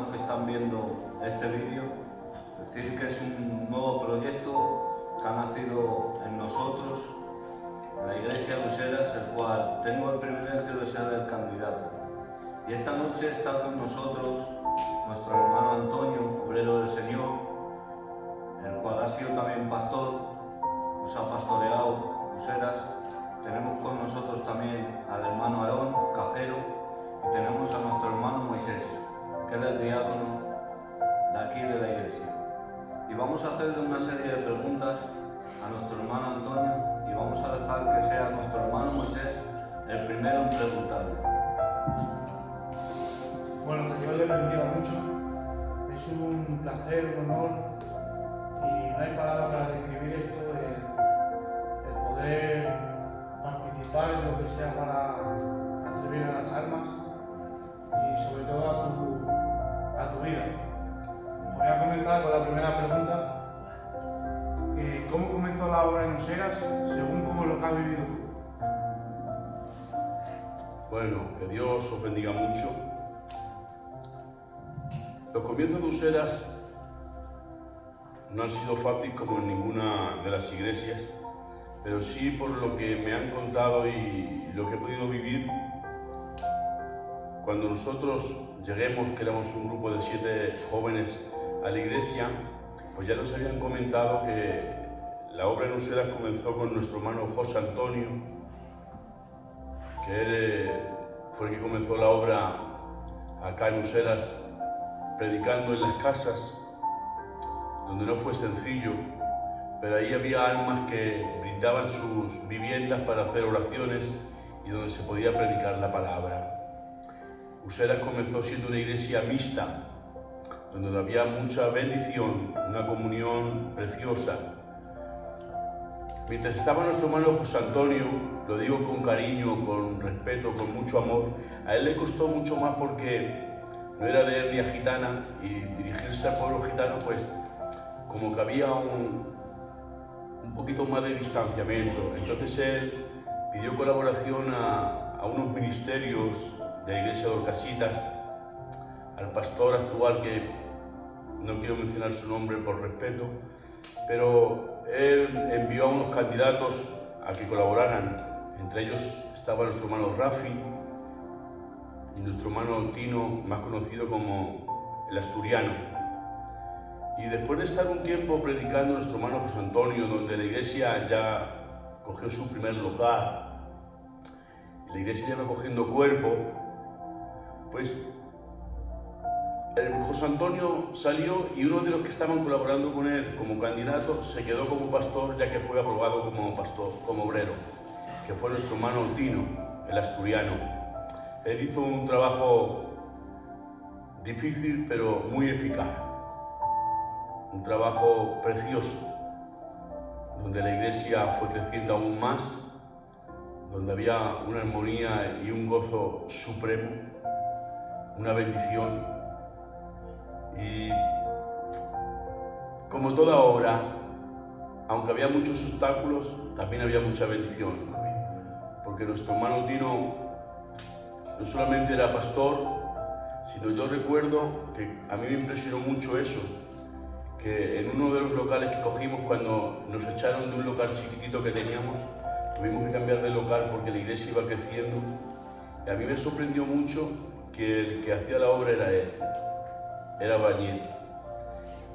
hermanos que están viendo este vídeo, decir que es un nuevo proyecto que ha nacido en nosotros, en la Iglesia de Useras, el cual tengo el privilegio de ser el candidato. Y esta noche está con nosotros nuestro hermano Antonio, obrero del Señor, el cual ha sido también pastor, nos ha pastoreado Useras. Tenemos con nosotros también al hermano Aarón, cajero, y tenemos a nuestro hermano Moisés, que es el diácono de aquí de la iglesia. Y vamos a hacerle una serie de preguntas a nuestro hermano Antonio y vamos a dejar que sea nuestro hermano Moisés el primero en preguntarle. Bueno, que Dios le bendiga mucho. Es un placer, un honor y no hay palabras para describir esto, el poder participar en lo que sea para hacer bien a las almas y sobre todo a tu vida. Voy a comenzar con la primera pregunta. ¿Cómo comenzó la obra en Useras según cómo lo que has vivido tú? Bueno, que Dios os bendiga mucho. Los comienzos de Useras no han sido fáciles como en ninguna de las iglesias, pero sí por lo que me han contado y lo que he podido vivir. Cuando nosotros lleguemos, que éramos un grupo de 7 jóvenes a la iglesia, pues ya nos habían comentado que la obra en Useras comenzó con nuestro hermano José Antonio, que él fue el que comenzó la obra acá en Useras, predicando en las casas, donde no fue sencillo, pero ahí había almas que brindaban sus viviendas para hacer oraciones y donde se podía predicar la palabra. Useras comenzó siendo una iglesia mixta, donde había mucha bendición, una comunión preciosa. Mientras estaba nuestro hermano José Antonio, lo digo con cariño, con respeto, con mucho amor, a él le costó mucho más porque no era de etnia gitana y dirigirse al pueblo gitano, pues como que había un poquito más de distanciamiento. Entonces él pidió colaboración a unos ministerios de la iglesia de Orcasitas, al pastor actual, que no quiero mencionar su nombre por respeto, pero él envió a unos candidatos a que colaboraran. Entre ellos estaba nuestro hermano Rafi y nuestro hermano Tino, más conocido como el Asturiano. Y después de estar un tiempo predicando nuestro hermano José Antonio, donde la iglesia ya cogió su primer local, la iglesia ya va cogiendo cuerpo, pues el José Antonio salió y uno de los que estaban colaborando con él como candidato se quedó como pastor, ya que fue aprobado como pastor, como obrero, que fue nuestro hermano Tino, el Asturiano. Él hizo un trabajo difícil pero muy eficaz, un trabajo precioso, donde la iglesia fue creciendo aún más, donde había una armonía y un gozo supremo, una bendición. Y como toda obra, aunque había muchos obstáculos, también había mucha bendición, porque nuestro hermano Tino no solamente era pastor, sino yo recuerdo que a mí me impresionó mucho eso, que en uno de los locales que cogimos, cuando nos echaron de un local chiquitito que teníamos, tuvimos que cambiar de local porque la iglesia iba creciendo, y a mí me sorprendió mucho que el que hacía la obra era él, era albañil.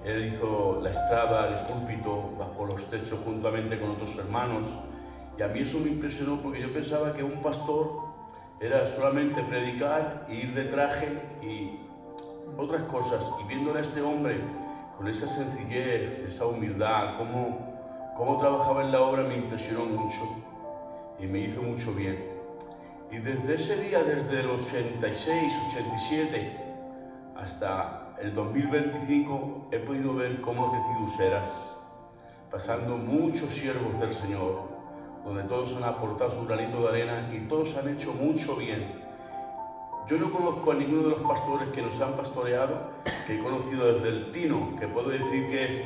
Él hizo la estrada, el púlpito, bajo los techos juntamente con otros hermanos, y a mí eso me impresionó porque yo pensaba que un pastor era solamente predicar e ir de traje y otras cosas, y viéndole a este hombre con esa sencillez, esa humildad, cómo trabajaba en la obra, me impresionó mucho y me hizo mucho bien. Y desde ese día, desde el 86, 87 hasta el 2025, he podido ver cómo ha crecido Useras, pasando muchos siervos del Señor, donde todos han aportado su granito de arena y todos han hecho mucho bien. Yo no conozco a ninguno de los pastores que nos han pastoreado, que he conocido desde el Tino, que puedo decir que es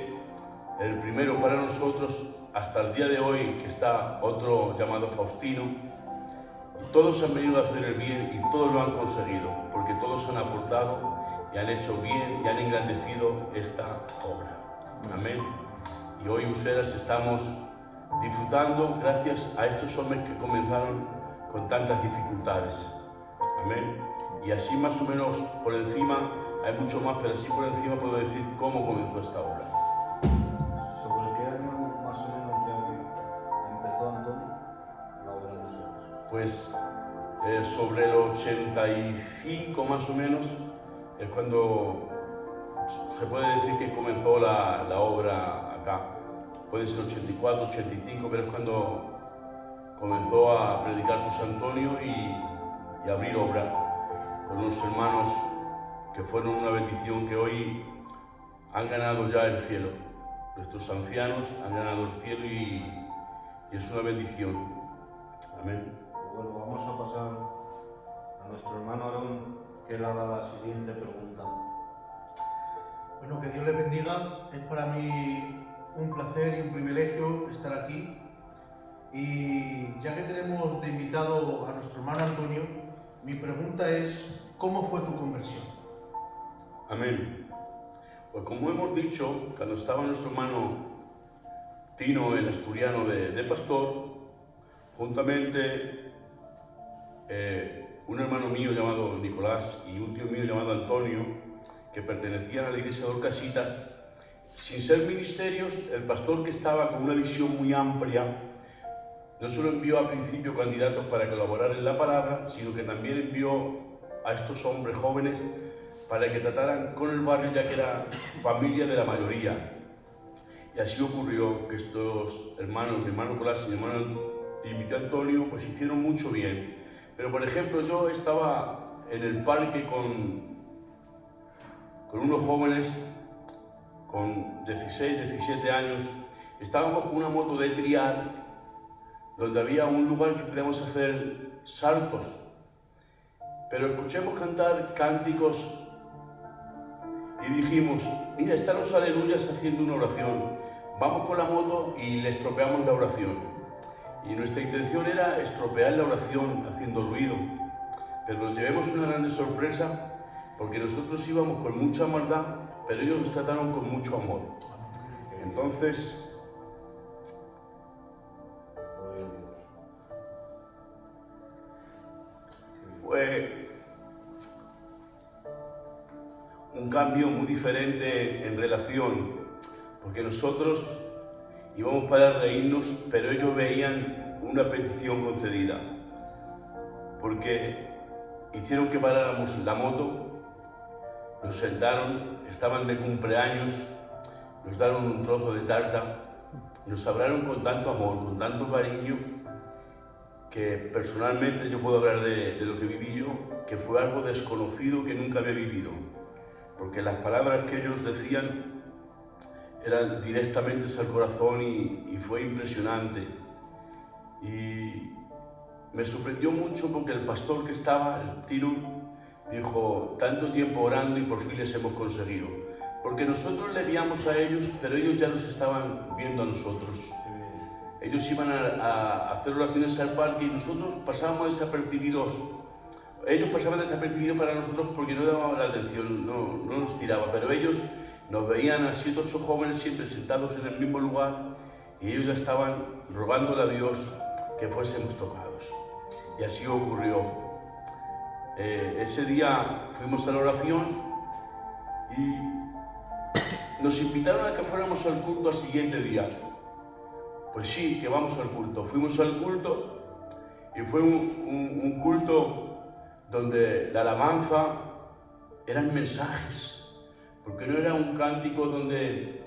el primero para nosotros, hasta el día de hoy, que está otro llamado Faustino. Y todos han venido a hacer el bien y todos lo han conseguido, porque todos han aportado y han hecho bien y han engrandecido esta obra. Amén. Y hoy Useras estamos disfrutando gracias a estos hombres que comenzaron con tantas dificultades. Amén. Y así más o menos por encima, hay mucho más, pero así por encima puedo decir cómo comenzó esta obra. ¿Sobre qué año más o menos ya que empezó Antonio la obra de Useras? Pues sobre el 85 más o menos es cuando se puede decir que comenzó la obra acá. Puede ser 84, 85, pero es cuando comenzó a predicar José Antonio y abrir obra con unos hermanos que fueron una bendición, que hoy han ganado ya el cielo. Nuestros ancianos han ganado el cielo y es una bendición. Amén. Bueno, vamos a pasar a nuestro hermano Aarón, que él haga la siguiente pregunta. Bueno, que Dios le bendiga. Es para mí un placer y un privilegio estar aquí. Y ya que tenemos de invitado a nuestro hermano Antonio, mi pregunta es, ¿cómo fue tu conversión? Amén. Pues como hemos dicho, cuando estaba nuestro hermano Tino, el asturiano de pastor, juntamente un hermano mío llamado Nicolás y un tío mío llamado Antonio, que pertenecían a la iglesia de Orcasitas, sin ser ministerios, el pastor, que estaba con una visión muy amplia, no solo envió al principio candidatos para colaborar en la palabra, sino que también envió a estos hombres jóvenes para que trataran con el barrio, ya que era familia de la mayoría. Y así ocurrió que estos hermanos, mi hermano Nicolás y mi hermano Antonio, pues hicieron mucho bien. Pero por ejemplo, yo estaba en el parque con unos jóvenes con 16, 17 años. Estábamos con una moto de trial, donde había un lugar que podíamos hacer saltos. Pero escuchemos cantar cánticos y dijimos, mira, están los aleluyas haciendo una oración. Vamos con la moto y le estropeamos la oración. Y nuestra intención era estropear la oración haciendo ruido. Pero nos llevemos una grande sorpresa, porque nosotros íbamos con mucha maldad, pero ellos nos trataron con mucho amor. Entonces, fue un cambio muy diferente en relación, porque nosotros íbamos para reírnos, pero ellos veían una petición concedida, porque hicieron que paráramos la moto, nos sentaron, estaban de cumpleaños, nos dieron un trozo de tarta, nos hablaron con tanto amor, con tanto cariño, que personalmente yo puedo hablar de lo que viví yo, que fue algo desconocido que nunca había vivido, porque las palabras que ellos decían eran directamente al corazón y fue impresionante. Y me sorprendió mucho porque el pastor que estaba, el Tino, dijo, tanto tiempo orando y por fin les hemos conseguido. Porque nosotros le veíamos a ellos, pero ellos ya nos estaban viendo a nosotros. Ellos iban a hacer oraciones al parque y nosotros pasábamos desapercibidos. Ellos pasaban desapercibidos para nosotros porque no daban la atención, no nos tiraba, pero ellos nos veían a 7 o 8 jóvenes siempre sentados en el mismo lugar y ellos ya estaban rogándole a Dios que fuésemos tocados. Y así ocurrió. Ese día fuimos a la oración y nos invitaron a que fuéramos al culto al siguiente día. Pues sí, que vamos al culto. Fuimos al culto y fue un culto donde la alabanza eran mensajes, porque no era un cántico donde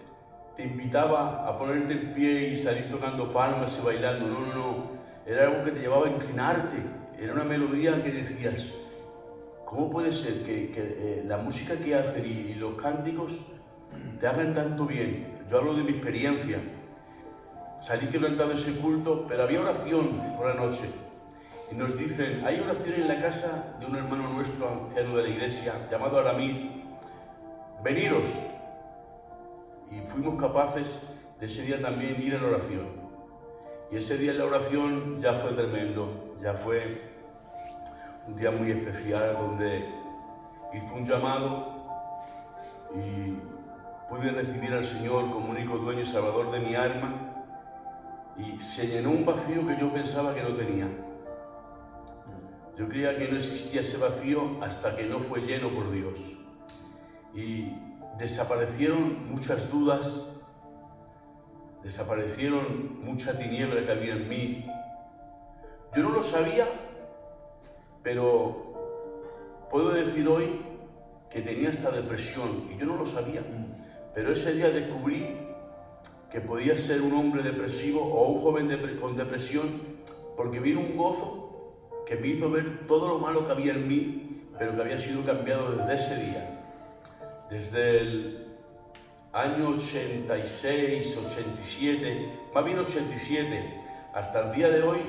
te invitaba a ponerte en pie y salir tocando palmas y bailando, no, era algo que te llevaba a inclinarte, era una melodía que decías, ¿cómo puede ser que la música que hacen y los cánticos te hagan tanto bien? Yo hablo de mi experiencia, salí quebrantado de ese culto, pero había oración por la noche. Y nos dicen, hay oración en la casa de un hermano nuestro, anciano de la iglesia, llamado Aramis, veniros. Y fuimos capaces de ese día también ir a la oración. Y ese día en la oración ya fue tremendo, ya fue un día muy especial donde hizo un llamado y pude recibir al Señor como único dueño y salvador de mi alma, y se llenó un vacío que yo pensaba que no tenía. Yo creía que no existía ese vacío hasta que no fue lleno por Dios. Y desaparecieron muchas dudas, desaparecieron mucha tiniebla que había en mí. Yo no lo sabía, pero puedo decir hoy que tenía esta depresión y yo no lo sabía. Pero ese día descubrí que podía ser un hombre depresivo o un joven con depresión, porque vino un gozo que me hizo ver todo lo malo que había en mí, pero que había sido cambiado desde ese día. Desde el año 86, 87, más bien 87, hasta el día de hoy,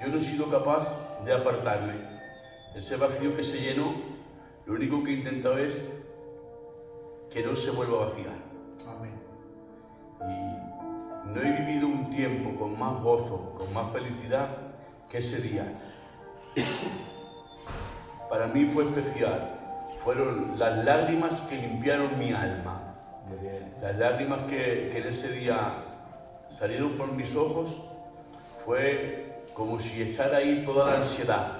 yo no he sido capaz de apartarme. Ese vacío que se llenó, lo único que he intentado es que no se vuelva a vaciar. Amén. Y no he vivido un tiempo con más gozo, con más felicidad que ese día. Para mí fue especial. Fueron las lágrimas que limpiaron mi alma. Las lágrimas que en ese día salieron por mis ojos, fue como si echara ahí toda la ansiedad.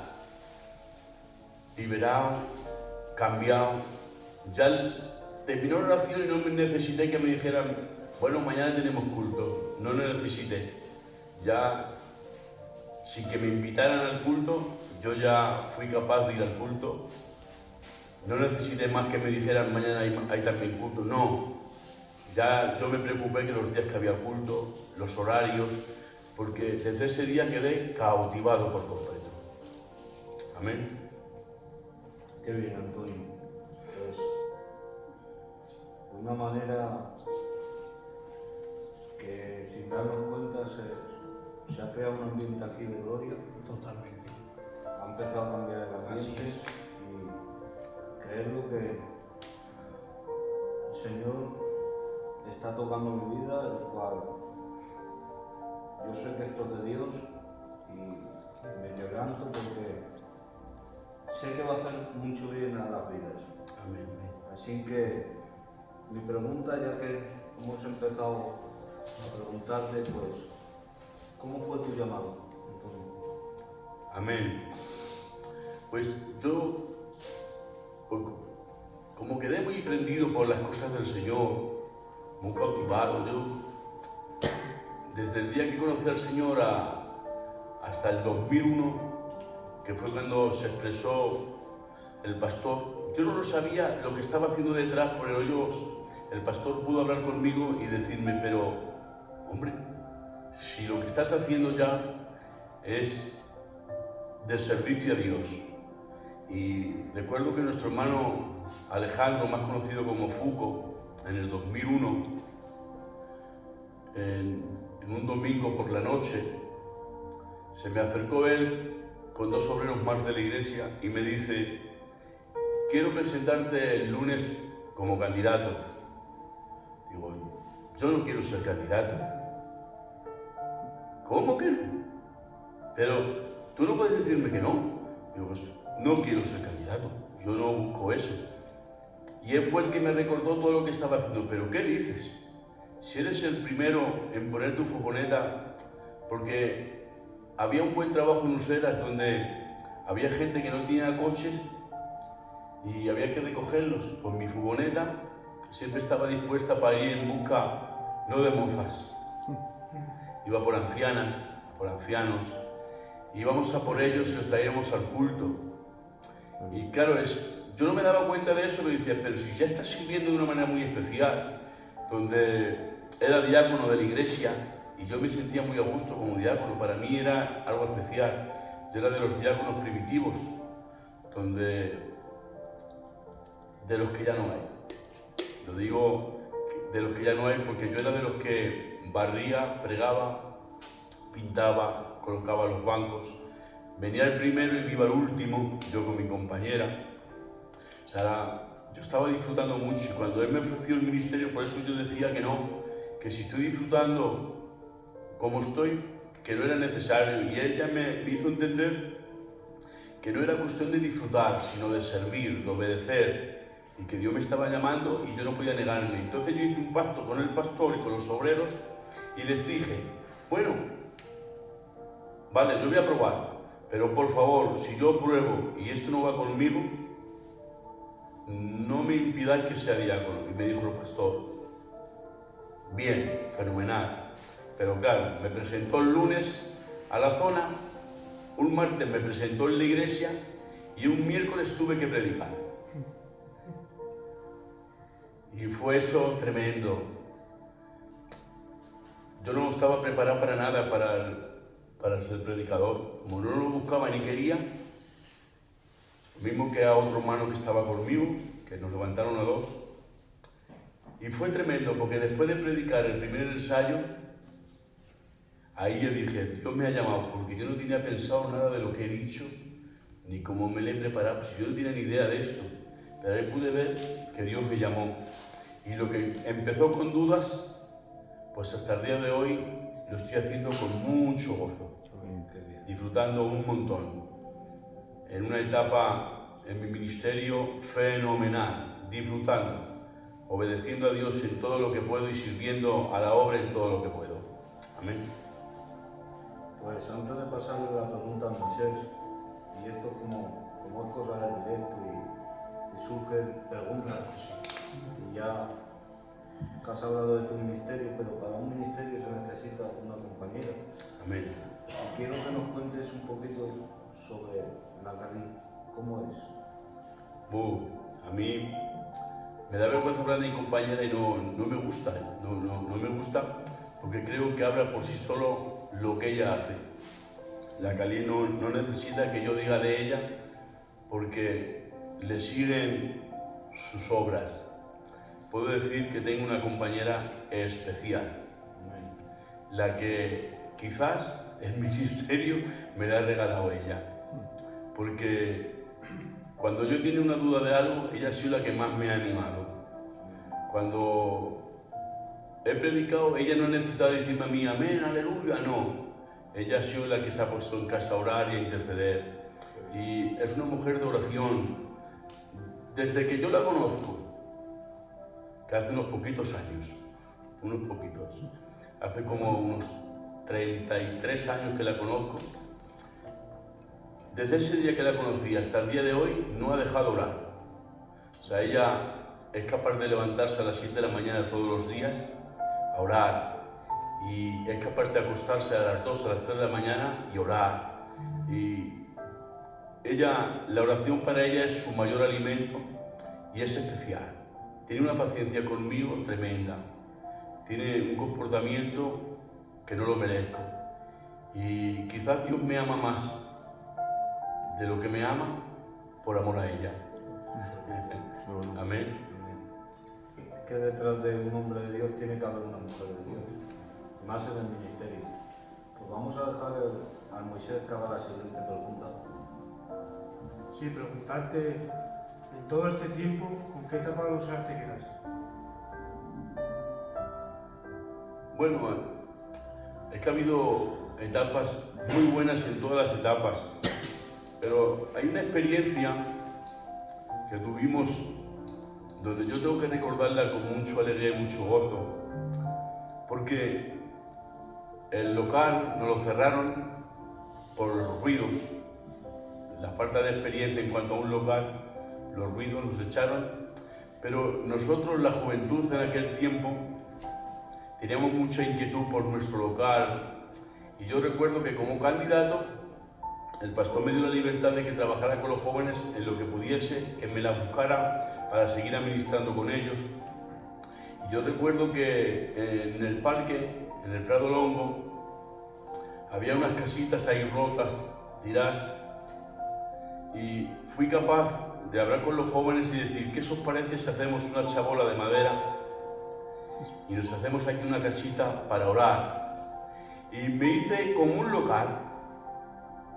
Liberado, cambiado. Ya terminó la oración y no me necesité que me dijeran, bueno, mañana tenemos culto. No lo necesité. Ya, sin que me invitaran al culto, yo ya fui capaz de ir al culto. No necesité más que me dijeran, mañana hay también culto. No. Ya yo me preocupé que los días que había culto, los horarios, porque desde ese día quedé cautivado por completo. Amén. Qué bien, Antonio. Pues, de una manera que sin darnos cuenta se ha creado un ambiente aquí de gloria. Totalmente. Ha empezado a cambiar el ambiente Así es. y creerlo que el Señor está tocando mi vida, el cual yo sé que esto es de Dios y me quebranto porque sé que va a hacer mucho bien a las vidas. Amén. Así que mi pregunta, ya que hemos empezado a preguntarte, pues, ¿cómo fue tu llamado, Antonio? Amén. Pues yo, como quedé muy prendido por las cosas del Señor, muy cautivado, yo, desde el día que conocí al Señor hasta el 2001, que fue cuando se expresó el pastor, yo no lo sabía lo que estaba haciendo detrás, pero el pastor pudo hablar conmigo y decirme, pero, hombre, si lo que estás haciendo ya es de servicio a Dios. Y recuerdo que nuestro hermano Alejandro, más conocido como Fuco, en el 2001, en un domingo por la noche, se me acercó él con dos obreros más de la iglesia y me dice, quiero presentarte el lunes como candidato. Digo, yo no quiero ser candidato. ¿Cómo que no? Pero tú no puedes decirme que no. Digo, pues no quiero ser candidato, yo no busco eso. Y él fue el que me recordó todo lo que estaba haciendo. ¿Pero qué dices? Si eres el primero en poner tu furgoneta, porque había un buen trabajo en Useras donde había gente que no tenía coches y había que recogerlos. Pues mi furgoneta siempre estaba dispuesta para ir en busca, no de mozas, iba por ancianas, por ancianos, íbamos a por ellos y los traíamos al culto. Y claro, yo no me daba cuenta de eso, me decía, pero si ya estás sirviendo de una manera muy especial, donde era diácono de la iglesia y yo me sentía muy a gusto como diácono, para mí era algo especial. Yo era de los diáconos primitivos, de los que ya no hay. Lo digo de los que ya no hay porque yo era de los que barría, fregaba, pintaba, colocaba los bancos. Venía el primero y me iba el último, yo con mi compañera. O sea, yo estaba disfrutando mucho y cuando él me ofreció el ministerio, por eso yo decía que no, que si estoy disfrutando como estoy, que no era necesario. Y él ya me hizo entender que no era cuestión de disfrutar, sino de servir, de obedecer. y que Dios me estaba llamando y yo no podía negarme. Entonces yo hice un pacto con el pastor y con los obreros y les dije, bueno, vale, yo voy a probar, pero por favor, si yo pruebo y esto no va conmigo, no me impidáis que sea diácono. Y me dijo el pastor, bien, fenomenal. Pero claro, me presentó el lunes a la zona, un martes me presentó en la iglesia y un miércoles tuve que predicar. Y fue eso tremendo. Yo no estaba preparado para nada para ser predicador. Como no lo buscaba ni quería, mismo que a otro hermano que estaba conmigo, que nos levantaron a dos. Y fue tremendo, porque después de predicar el primer ensayo, ahí yo dije, Dios me ha llamado, porque yo no tenía pensado nada de lo que he dicho, ni cómo me le he preparado, si yo no tenía ni idea de esto. Pero ahí pude ver que Dios me llamó. Y lo que empezó con dudas, pues hasta el día de hoy lo estoy haciendo con mucho gozo, disfrutando un montón. En una etapa en mi ministerio fenomenal, disfrutando, obedeciendo a Dios en todo lo que puedo y sirviendo a la obra en todo lo que puedo. Amén. Pues antes de pasarle la pregunta a Moisés, y esto como es cosa del directo y surgen preguntas, y ya que has hablado de tu ministerio, pero para un ministerio se necesita una compañera. Amén. Y quiero que nos cuentes un poquito sobre la Cali, ¿cómo es? A mí me da vergüenza hablar de mi compañera y no me gusta, no me gusta porque creo que habla por sí solo lo que ella hace. La Cali no necesita que yo diga de ella porque le siguen sus obras. Puedo decir que tengo una compañera especial, la que quizás el ministerio me la ha regalado ella, porque cuando yo tenía una duda de algo, ella ha sido la que más me ha animado. Cuando he predicado, ella no ha necesitado decirme a mí, amén, aleluya, no. Ella ha sido la que se ha puesto en casa a orar y a interceder. Y es una mujer de oración. Desde que yo la conozco, que hace unos poquitos años, hace como unos 33 años que la conozco, desde ese día que la conocí hasta el día de hoy no ha dejado orar. O sea, ella es capaz de levantarse a las 7 de la mañana todos los días a orar, y es capaz de acostarse a las 2, a las 3 de la mañana y orar. Y ella, la oración para ella es su mayor alimento y es especial. Tiene una paciencia conmigo tremenda, tiene un comportamiento que no lo merezco, y quizás Dios me ama más de lo que me ama por amor a ella. Amén. Que detrás de un hombre de Dios tiene que haber una mujer de Dios, más en el ministerio. Pues vamos a dejar a Moisés que haga la siguiente pregunta. Sí, preguntarte, en todo este tiempo, ¿con qué etapa de usar te quedas? Bueno, es que ha habido etapas muy buenas en todas las etapas, pero hay una experiencia que tuvimos donde yo tengo que recordarla con mucha alegría y mucho gozo, porque el local nos lo cerraron por los ruidos, la falta de experiencia en cuanto a un local, los ruidos nos echaron, pero nosotros, la juventud en aquel tiempo, teníamos mucha inquietud por nuestro local, y yo recuerdo que como candidato el pastor me dio la libertad de que trabajara con los jóvenes en lo que pudiese, que me la buscara para seguir administrando con ellos. Y yo recuerdo que en el parque, en el Prado Longo, había unas casitas ahí rotas, tiradas, y fui capaz de hablar con los jóvenes y decir, ¿qué os parece si hacemos una chabola de madera y nos hacemos aquí una casita para orar? Y me hice como un local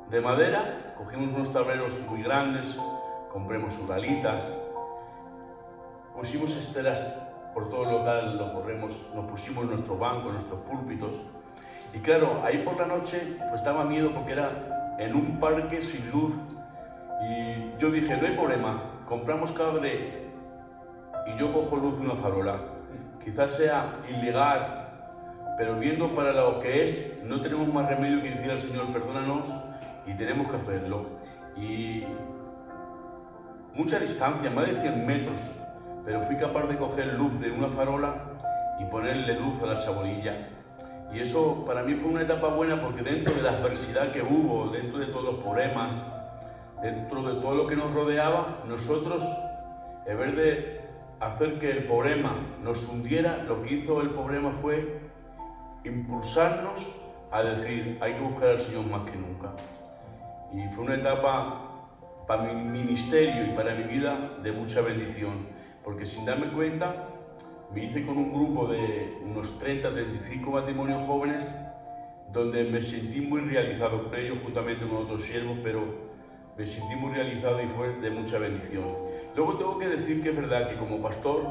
de madera, cogimos unos tableros muy grandes, compramos uralitas, pusimos esteras por todo el local, nos pusimos nuestro banco, nuestros púlpitos, y claro, ahí por la noche pues daba miedo porque era en un parque sin luz, y yo dije, no hay problema, compramos cable y yo cojo luz de una farola. Quizás sea ilegal, pero viendo para lo que es, no tenemos más remedio que decir al Señor, perdónanos, y tenemos que hacerlo. Y mucha distancia, más de 100 metros, pero fui capaz de coger luz de una farola y ponerle luz a la chabolilla. Y eso para mí fue una etapa buena, porque dentro de la adversidad que hubo, dentro de todos los problemas, dentro de todo lo que nos rodeaba, nosotros, en vez de hacer que el problema nos hundiera, lo que hizo el problema fue impulsarnos a decir, hay que buscar al Señor más que nunca. Y fue una etapa para mi ministerio y para mi vida de mucha bendición, porque sin darme cuenta me hice con un grupo de unos 30-35 matrimonios jóvenes, donde me sentí muy realizado con ellos, juntamente con otros siervos, pero me sentí muy realizado y fue de mucha bendición. Luego tengo que decir que es verdad que como pastor,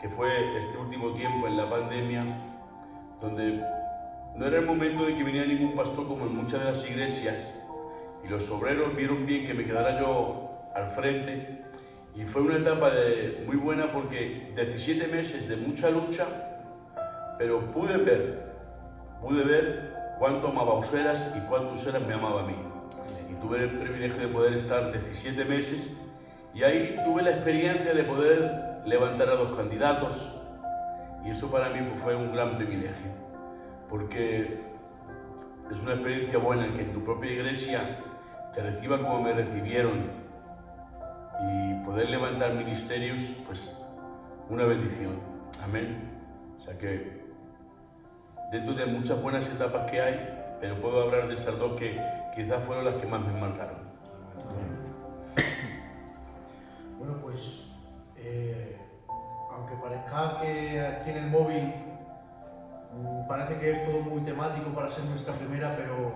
que fue este último tiempo en la pandemia, donde no era el momento de que viniera ningún pastor como en muchas de las iglesias, y los obreros vieron bien que me quedara yo al frente, y fue una etapa muy buena, porque 17 meses de mucha lucha, pero pude ver cuánto amaba a Useras y cuánto Useras me amaba a mí. Y tuve el privilegio de poder estar 17 meses, y ahí tuve la experiencia de poder levantar a 2 candidatos, y eso para mí fue un gran privilegio, porque es una experiencia buena en que en tu propia iglesia te reciban como me recibieron, y poder levantar ministerios, pues una bendición. Amén. O sea que dentro de muchas buenas etapas que hay, pero puedo hablar de esas 2 que quizás fueron las que más me marcaron. Bueno, pues aunque parezca que aquí en el móvil parece que es todo muy temático para ser nuestra primera, pero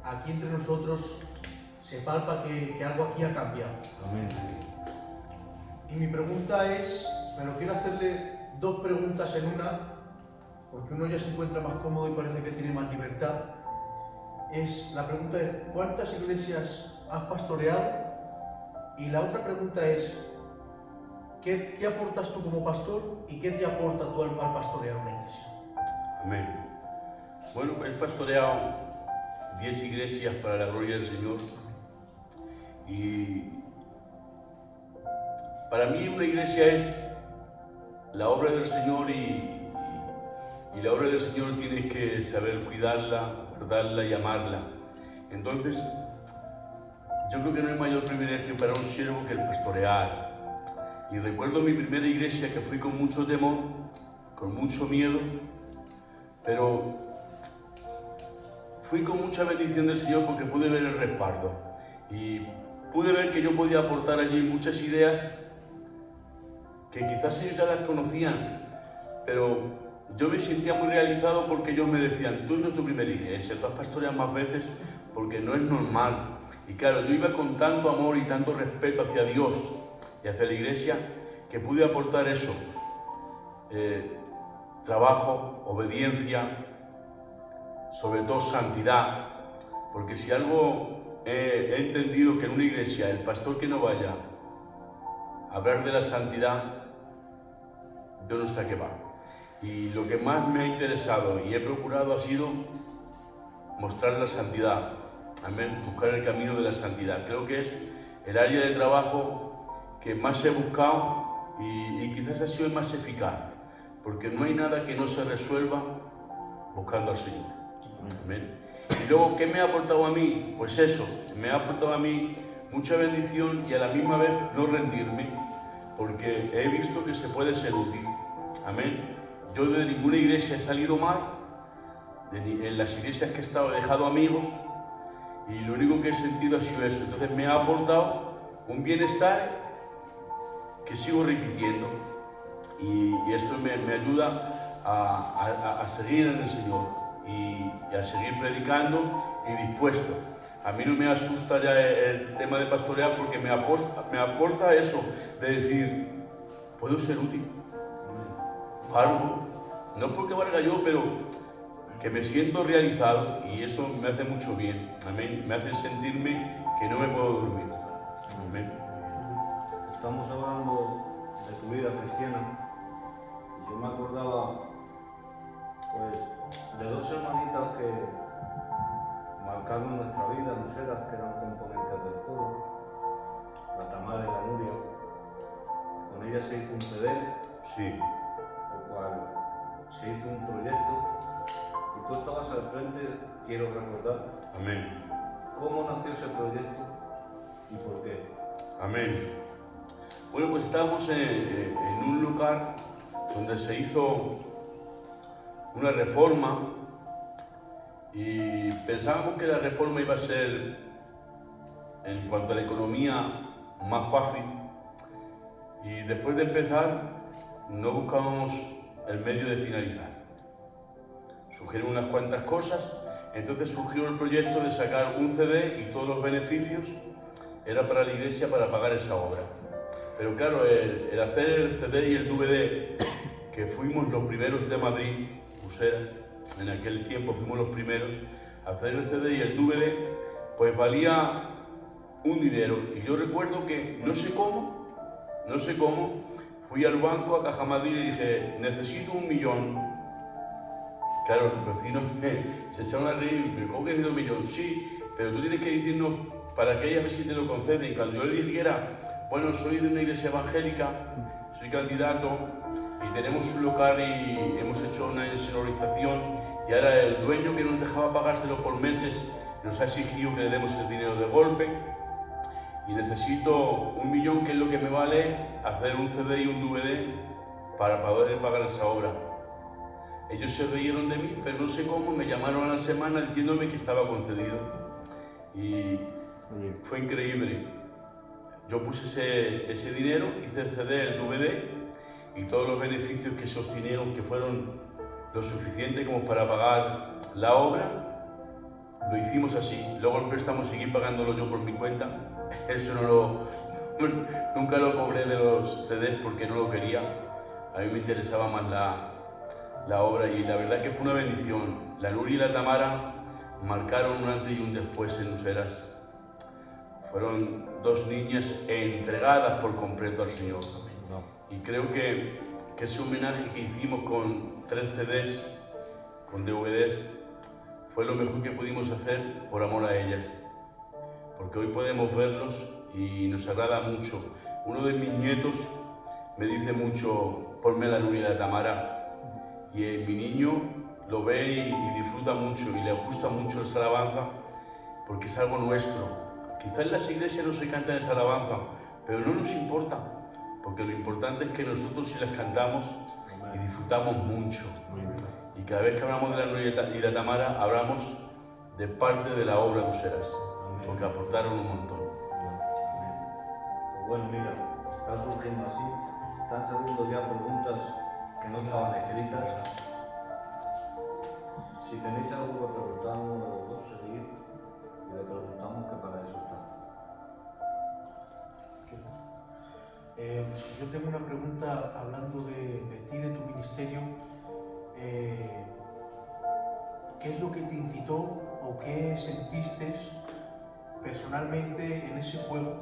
aquí entre nosotros se palpa que algo aquí ha cambiado. Amén. Y mi pregunta es, pero quiero hacerle 2 preguntas en una, porque uno ya se encuentra más cómodo y parece que tiene más libertad. La pregunta es, ¿cuántas iglesias has pastoreado? Y la otra pregunta es, ¿qué aportas tú como pastor y qué te aporta tú al pastorear una iglesia? Amén. Bueno, pues he pastoreado 10 iglesias para la gloria del Señor, y para mí una iglesia es la obra del Señor, y la obra del Señor tienes que saber cuidarla, guardarla y amarla. Entonces, yo creo que no hay mayor privilegio para un siervo que el pastorear. Y recuerdo mi primera iglesia, que fui con mucho temor, con mucho miedo, pero fui con mucha bendición del Señor, porque pude ver el respaldo y pude ver que yo podía aportar allí muchas ideas que quizás ellos ya las conocían, pero yo me sentía muy realizado, porque ellos me decían, tú no es tu primera iglesia, tú has pastoreado más veces, porque no es normal. Y claro, yo iba con tanto amor y tanto respeto hacia Dios y hacia la iglesia, que pude aportar eso. Trabajo, obediencia, sobre todo santidad, porque si algo he entendido, que en una iglesia el pastor que no vaya a hablar de la santidad, yo no sé a qué va. Y lo que más me ha interesado y he procurado ha sido mostrar la santidad. Amén. Buscar el camino de la santidad. Creo que es el área de trabajo que más he buscado, y quizás ha sido el más eficaz, porque no hay nada que no se resuelva buscando al Señor. Amén. Y luego, ¿qué me ha aportado a mí? Pues eso, me ha aportado a mí mucha bendición, y a la misma vez no rendirme, porque he visto que se puede ser útil. Amén. Yo de ninguna iglesia he salido mal, en las iglesias que he estado he dejado amigos, y lo único que he sentido ha sido eso. Entonces me ha aportado un bienestar que sigo repitiendo, y esto me ayuda a seguir en el Señor y a seguir predicando y dispuesto. A mí no me asusta ya el tema de pastorear, porque me aporta eso de decir, puedo ser útil, algo, no porque valga yo, pero que me siento realizado, y eso me hace mucho bien. Amén. Me hace sentirme que no me puedo dormir. Amén. Estamos hablando de tu vida cristiana. Y yo me acordaba pues de dos hermanitas que marcaron nuestra vida, nuseras, que eran componentes del coro, la Tamara y la Nuria. Con ella se hizo un CD, Sí, el cual se hizo un proyecto, y tú estabas al frente. Quiero recordar amén, cómo nació ese proyecto y por qué. amén. Bueno, pues estábamos en un lugar donde se hizo una reforma y pensábamos que la reforma iba a ser, en cuanto a la economía, más fácil, y después de empezar no buscábamos el medio de finalizar. Surgieron unas cuantas cosas, entonces surgió el proyecto de sacar un CD y todos los beneficios era para la iglesia para pagar esa obra. Pero claro, el hacer el CD y el DVD, que fuimos los primeros de Madrid, Useras, en aquel tiempo fuimos los primeros, hacer el CD y el DVD, pues valía un dinero. Y yo recuerdo que, no sé cómo, fui al banco, a Caja Madrid, y le dije, necesito 1 millón. Claro, los vecinos se echaron a reír, pero ¿cómo que necesito 1 millón? Sí, pero tú tienes que decirnos para que ella ver si te lo conceden. Cuando yo le dije que era, bueno, soy de una iglesia evangélica, soy candidato y tenemos un local y hemos hecho una insonorización, y ahora el dueño que nos dejaba pagárselo por meses nos ha exigido que le demos el dinero de golpe, y necesito 1 millón, que es lo que me vale hacer un CD y un DVD para poder pagar esa obra. Ellos se rieron de mí, pero no sé cómo, me llamaron a la semana diciéndome que estaba concedido. Y fue increíble. Yo puse ese dinero, hice el CD, el DVD, y todos los beneficios que se obtuvieron, que fueron lo suficiente como para pagar la obra, lo hicimos así. Luego el préstamo seguí pagándolo yo por mi cuenta. Eso nunca lo cobré de los CDs porque no lo quería. A mí me interesaba más la obra, y la verdad que fue una bendición. La Nuria y la Tamara marcaron un antes y un después en Useras. Fueron dos niñas entregadas por completo al Señor. Y creo que ese homenaje que hicimos con 3 CDs, con DVDs, fue lo mejor que pudimos hacer por amor a ellas. Porque hoy podemos verlos y nos agrada mucho. Uno de mis nietos me dice mucho, ponme la Nuria y la Tamara. Y mi niño lo ve y disfruta mucho, y le gusta mucho esa alabanza, porque es algo nuestro. Quizás en las iglesias no se canta esa alabanza, pero no nos importa, porque lo importante es que nosotros sí las cantamos y disfrutamos mucho. Y cada vez que hablamos de la Nuria y la Tamara, hablamos de parte de la obra de Useras, porque aportaron un montón. Pues bueno, mira, está surgiendo así, están saliendo ya preguntas que no estaban escritas. Si tenéis algo que preguntarnos, los dos seguid y le preguntamos, que para eso está. Yo tengo una pregunta hablando de ti, de tu ministerio. ¿Qué es lo que te incitó o qué sentiste personalmente en ese fuego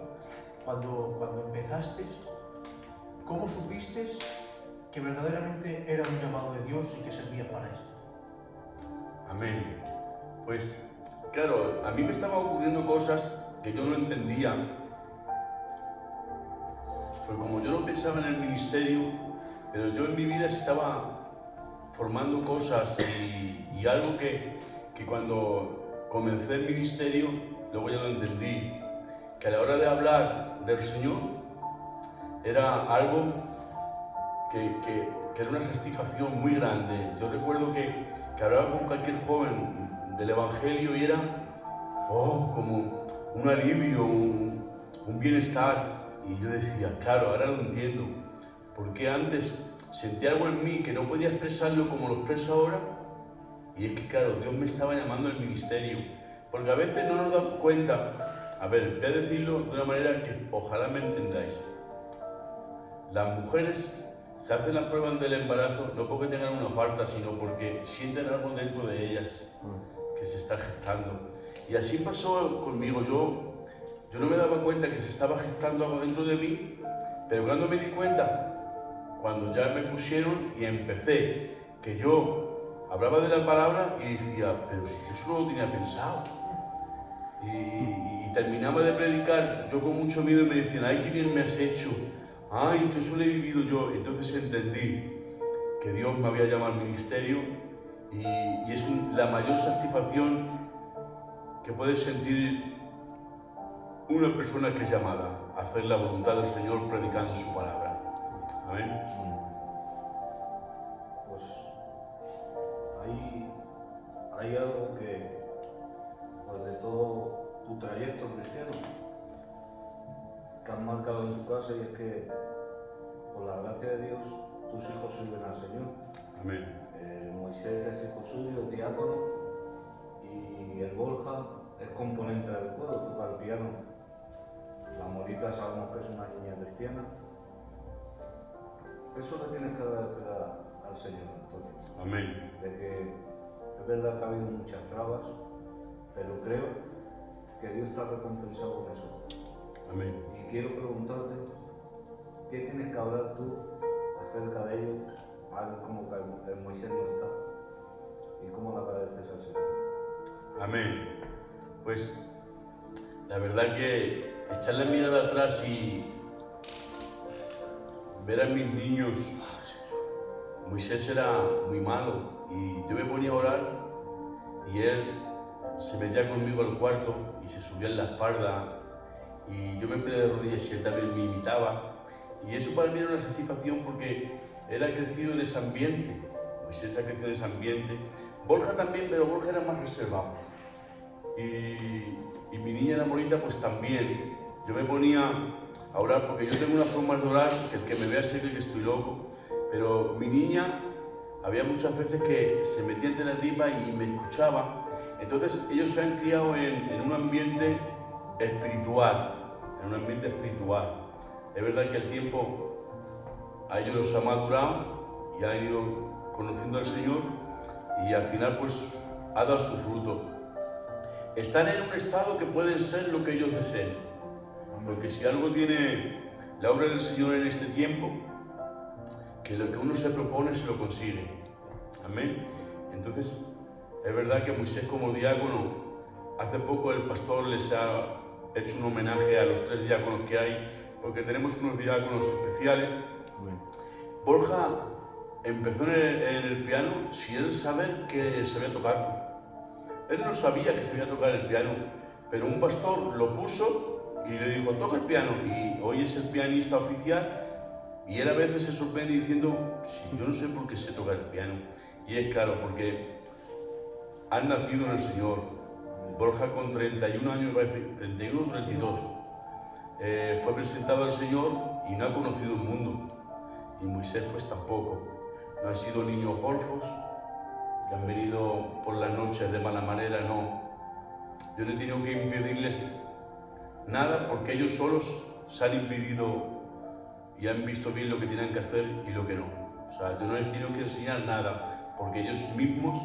cuando empezaste? ¿Cómo supiste que verdaderamente era un llamado de Dios y que servía para esto? Amén. Pues claro, a mí me estaban ocurriendo cosas que yo no entendía. Pues como yo no pensaba en el ministerio, pero yo en mi vida estaba formando cosas y algo que cuando comencé el ministerio, luego ya lo entendí, que a la hora de hablar del Señor era algo que era una satisfacción muy grande. Yo recuerdo que hablaba con cualquier joven del Evangelio y era como un alivio, un bienestar. Y yo decía, claro, ahora lo entiendo, porque antes sentía algo en mí que no podía expresarlo como lo expreso ahora. Y es que, claro, Dios me estaba llamando al ministerio, porque a veces no nos damos cuenta. A ver, voy a decirlo de una manera que ojalá me entendáis. Las mujeres se hacen las pruebas del embarazo no porque tengan una falta, sino porque sienten algo dentro de ellas que se está gestando. Y así pasó conmigo. Yo no me daba cuenta que se estaba gestando algo dentro de mí, pero cuando me di cuenta cuando ya me pusieron y empecé, que yo hablaba de la palabra y decía, pero si yo solo lo tenía pensado. Y terminaba de predicar, yo con mucho miedo me decían, ay, qué bien me has hecho, ay, que eso lo he vivido yo. Entonces entendí que Dios me había llamado al ministerio y es la mayor satisfacción que puede sentir una persona que es llamada a hacer la voluntad del Señor predicando su palabra. Amén. Pues hay algo que, pues de todo tu trayecto cristiano, que has marcado en tu casa, y es que, por la gracia de Dios, tus hijos sirven al Señor. Amén. Moisés es hijo suyo, es diácono, y el Borja es componente del coro, toca el piano. La Morita sabemos que es una niña cristiana. Eso le tienes que agradecer al Señor, Antonio. Amén. De que es verdad que ha habido muchas trabas, pero creo que Dios te ha recompensado con eso. Amén. Y quiero preguntarte, ¿qué tienes que hablar tú acerca de ello, algo como que el Moisés no está? ¿Y cómo le agradeces al Señor? Amén. Pues la verdad que echar la mirada atrás y ver a mis niños, Moisés era muy malo y yo me ponía a orar y él se metía conmigo al cuarto y se subía en la espalda y yo me ponía de rodillas y él también me imitaba, y eso para mí era una satisfacción porque él ha crecido en ese ambiente. Moisés ha crecido en ese ambiente, Borja también, pero Borja era más reservado y mi niña enamorita pues también. Yo me ponía a orar porque yo tengo una forma de orar que el que me vea se cree que estoy loco, pero mi niña había muchas veces que se metía entre la tipa y me escuchaba. Entonces ellos se han criado en un ambiente espiritual, Es verdad que el tiempo a ellos los ha madurado y han ido conociendo al Señor y al final pues ha dado su fruto. Están en un estado que pueden ser lo que ellos deseen, porque si algo tiene la obra del Señor en este tiempo, que lo que uno se propone se lo consigue. Amén. Entonces, es verdad que Moisés como diácono, hace poco el pastor les ha hecho un homenaje a los 3 diáconos que hay, porque tenemos unos diáconos especiales. Amén. Borja empezó en el piano sin él saber que sabía tocarlo. Él no sabía que sabía tocar el piano, pero un pastor lo puso y le dijo, toca el piano, y hoy es el pianista oficial. Y él a veces se sorprende diciendo, sí, yo no sé por qué sé tocar el piano. Y es claro, porque han nacido en el Señor. Borja con 31 años, parece, 31 o 32, fue presentado al Señor y no ha conocido el mundo. Y Moisés pues tampoco. No han sido niños golfos, que han venido por las noches de mala manera, no. Yo no he tenido que impedirles nada porque ellos solos se han impedido y han visto bien lo que tienen que hacer y lo que no. O sea, yo no les tengo que enseñar nada, porque ellos mismos,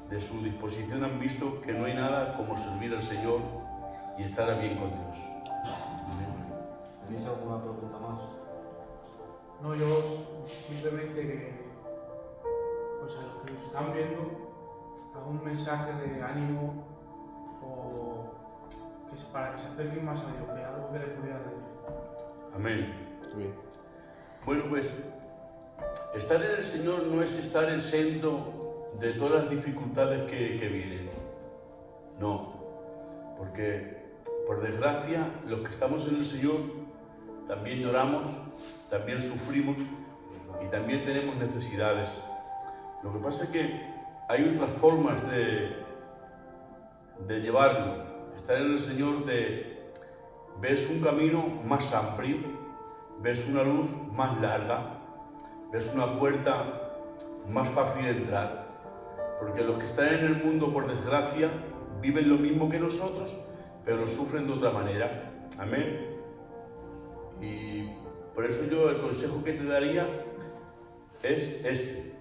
de su disposición, han visto que no hay nada como servir al Señor y estar bien con Dios. ¿Tenéis alguna pregunta más? No, yo simplemente que, pues a los que nos están viendo, algún mensaje de ánimo o que es para que se acerquen más a Dios, que algo que les pudiera decir. Amén. Bien. Bueno, pues estar en el Señor no es estar exento de todas las dificultades que vienen. No, porque por desgracia los que estamos en el Señor también lloramos, también sufrimos y también tenemos necesidades. Lo que pasa es que hay otras formas de llevarlo. Estar en el Señor ves un camino más amplio, ves una luz más larga, ves una puerta más fácil de entrar, porque los que están en el mundo, por desgracia, viven lo mismo que nosotros, pero lo sufren de otra manera. Amén. Y por eso yo el consejo que te daría es este.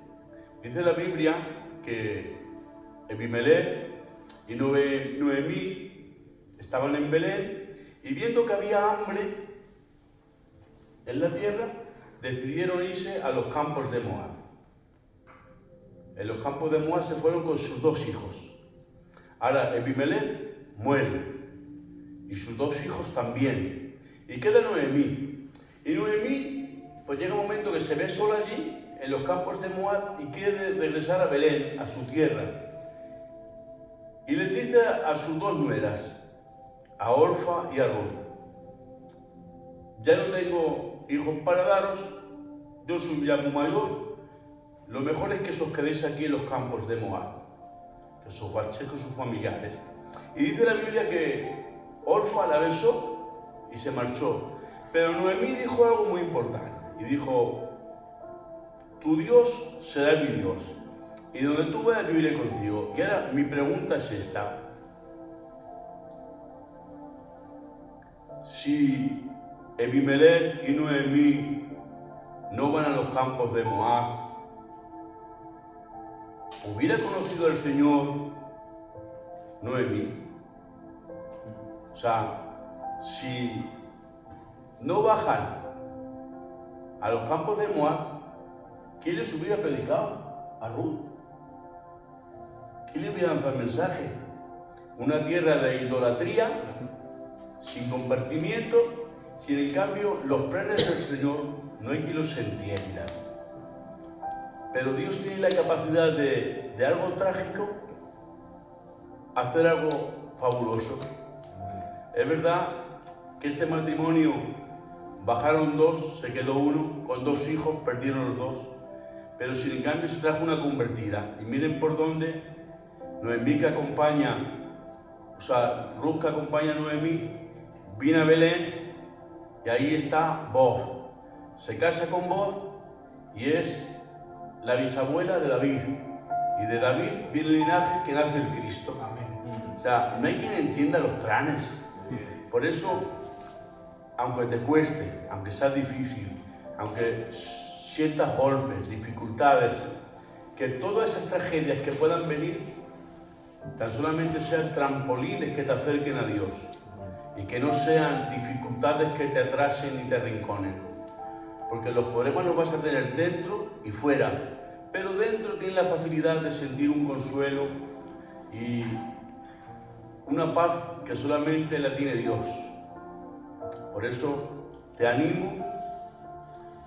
Dice la Biblia que Abimelech y Noemí estaban en Belén y viendo que había hambre en la tierra, decidieron irse a los campos de Moab. En los campos de Moab se fueron con sus 2 hijos. Ahora Abimelech muere y sus 2 hijos también. Y queda Noemí. Y Noemí, pues llega un momento que se ve sola allí, en los campos de Moab, y quiere regresar a Belén, a su tierra. Y les dice a sus 2 nueras, a Orfa y a Ruth: ya no tengo hijos para daros, yo soy ya muy mayor, lo mejor es que os quedéis aquí en los campos de Moab, que os marchéis con sus familiares. Y dice la Biblia que Orfa la besó y se marchó. Pero Noemí dijo algo muy importante, y dijo: tu Dios será mi Dios, y donde tú vayas yo iré contigo. Y ahora mi pregunta es esta: si Abimelech y Noemí no van a los campos de Moab, ¿hubiera conocido al Señor Noemí? O sea, si no bajan a los campos de Moab, ¿quién les hubiera predicado? A Ruth. ¿Quién le hubiera lanzado el mensaje? Una tierra de idolatría, sin compartimiento, sin en cambio los planes del Señor no hay quien los entienda. Pero Dios tiene la capacidad de algo trágico hacer algo fabuloso. Es verdad que este matrimonio bajaron 2, se quedó 1, con 2 hijos perdieron los 2, pero sin en cambio se trajo una convertida. Y miren por dónde Noemí, que acompaña, Ruth, que acompaña a Noemí, viene a Belén y ahí está Boaz. Se casa con Boaz y es la bisabuela de David. Y de David viene el linaje que nace el Cristo. O sea, no hay quien entienda los planes. Por eso, aunque te cueste, aunque sea difícil, aunque sientas golpes, dificultades, que todas esas tragedias que puedan venir tan solamente sean trampolines que te acerquen a Dios y que no sean dificultades que te atrasen y te arrinconen, porque los problemas los vas a tener dentro y fuera, pero dentro tienes la facilidad de sentir un consuelo y una paz que solamente la tiene Dios. Por eso te animo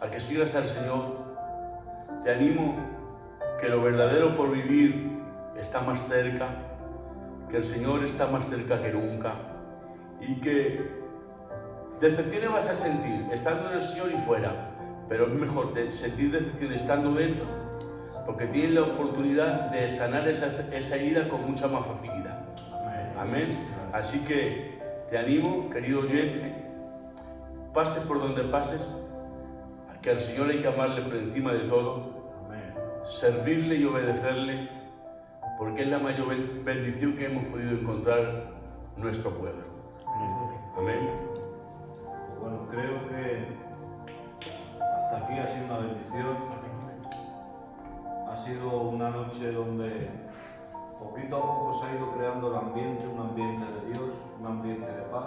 a que sigas al Señor, te animo que lo verdadero por vivir está más cerca, que el Señor está más cerca que nunca, y que decepciones vas a sentir estando en el Señor y fuera, pero es mejor sentir decepción estando dentro, porque tienes la oportunidad de sanar esa herida con mucha más facilidad. Amén. Así que te animo, querido oyente, pases por donde pases, que al Señor hay que amarle por encima de todo, servirle y obedecerle, porque es la mayor bendición que hemos podido encontrar nuestro pueblo. Amén. Pues bueno, creo que hasta aquí ha sido una bendición. Ha sido una noche donde poquito a poco se ha ido creando el ambiente, un ambiente de Dios, un ambiente de paz.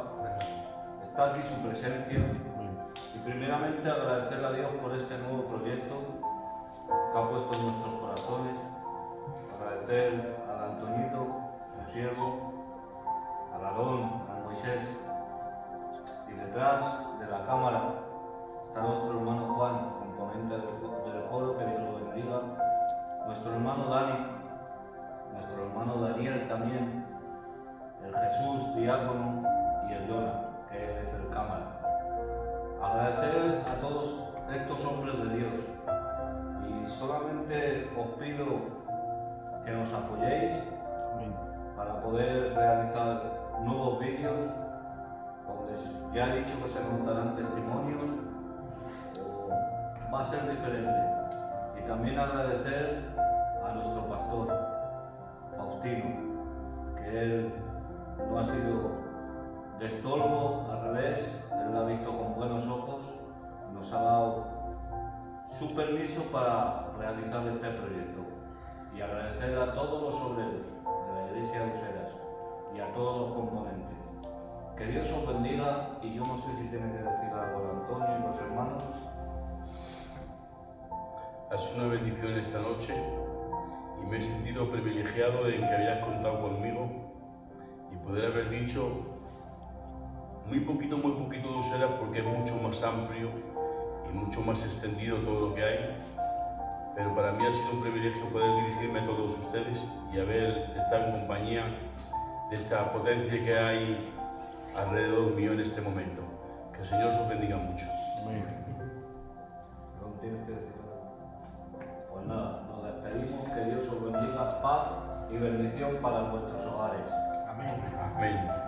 Está aquí su presencia. Y primeramente agradecerle a Dios por este nuevo proyecto que ha puesto en nuestros corazones. Agradecer al Antoñito, su siervo, al Aarón, a Moisés. Y detrás de la cámara está nuestro hermano Juan, componente del coro, que Dios lo bendiga. Nuestro hermano Dani, nuestro hermano Daniel también, el Jesús diácono y el Jonah, que es el cámara. Agradecer a todos estos hombres de Dios y solamente os pido que nos apoyéis para poder realizar nuevos vídeos donde ya he dicho que se contarán testimonios o va a ser diferente. Y también agradecer a nuestro pastor Faustino, que él no ha sido de estorbo, al revés, él lo ha visto con buenos ojos y nos ha dado su permiso para realizar este proyecto. Y agradecer a todos los obreros de la Iglesia de Useras y a todos los componentes. Que Dios os bendiga, y yo no sé si tiene que decir algo el Antonio y los hermanos. ha sido una bendición esta noche y me he sentido privilegiado en que hayas contado conmigo y poder haber dicho muy poquito de Useras, porque es mucho más amplio y mucho más extendido todo lo que hay, pero para mí ha sido un privilegio poder dirigirme a todos ustedes y haber estado en compañía de esta potencia que hay alrededor mío en este momento. Que el Señor os bendiga mucho. No tienes que decir nada. Pues nada, nos despedimos, que Dios os bendiga, paz y bendición para vuestros hogares. Amén. Amén.